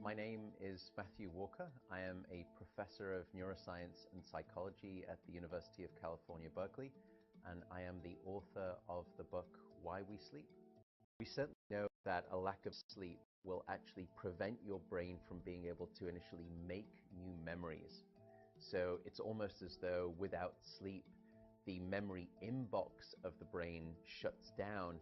My name is Matthew Walker. I am a professor of neuroscience and psychology at the University of California, Berkeley, and I am the author of the book, Why We Sleep. We certainly know that a lack of sleep will actually prevent your brain from being able to initially make new memories. So it's almost as though without sleep, the memory inbox of the brain shuts down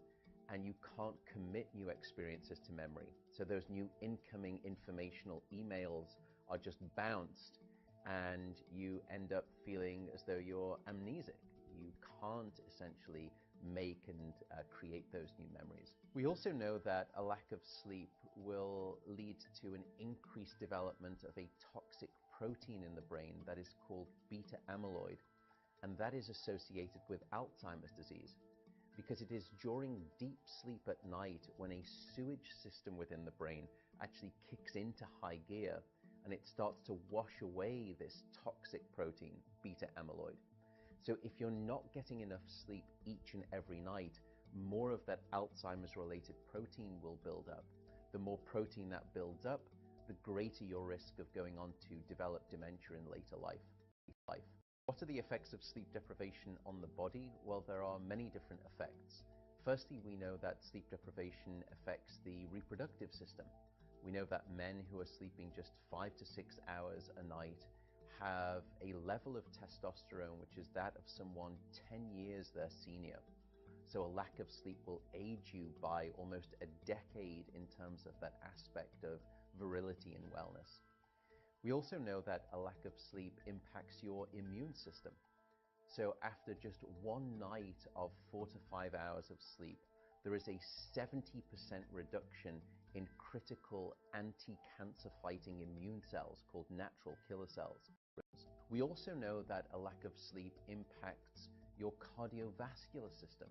and you can't commit new experiences to memory. So those new incoming informational emails are just bounced and you end up feeling as though you're amnesic. You can't essentially make and create those new memories. We also know that a lack of sleep will lead to an increased development of a toxic protein in the brain that is called beta amyloid, and that is associated with Alzheimer's disease, because it is during deep sleep at night when a sewage system within the brain actually kicks into high gear and it starts to wash away this toxic protein, beta amyloid. So if you're not getting enough sleep each and every night, more of that Alzheimer's related protein will build up. The more protein that builds up, the greater your risk of going on to develop dementia in later life. What are the effects of sleep deprivation on the body? Well, there are many different effects. Firstly, we know that sleep deprivation affects the reproductive system. We know that men who are sleeping just 5 to 6 hours a night have a level of testosterone which is that of someone 10 years their senior. So a lack of sleep will age you by almost a decade in terms of that aspect of virility and wellness. We also know that a lack of sleep impacts your immune system. So after just one night of 4 to 5 hours of sleep, there is a 70% reduction in critical anti-cancer fighting immune cells called natural killer cells. We also know that a lack of sleep impacts your cardiovascular system,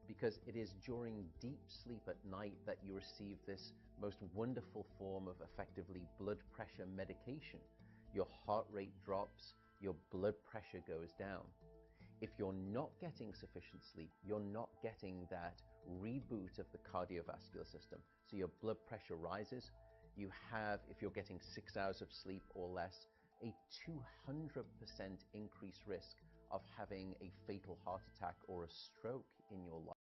because it is during deep sleep at night that you receive this most wonderful form of effectively blood pressure medication. Your heart rate drops, your blood pressure goes down. If you're not getting sufficient sleep, you're not getting that reboot of the cardiovascular system. So your blood pressure rises. You have, if you're getting 6 hours of sleep or less, a 200% increased risk of having a fatal heart attack or a stroke in your life.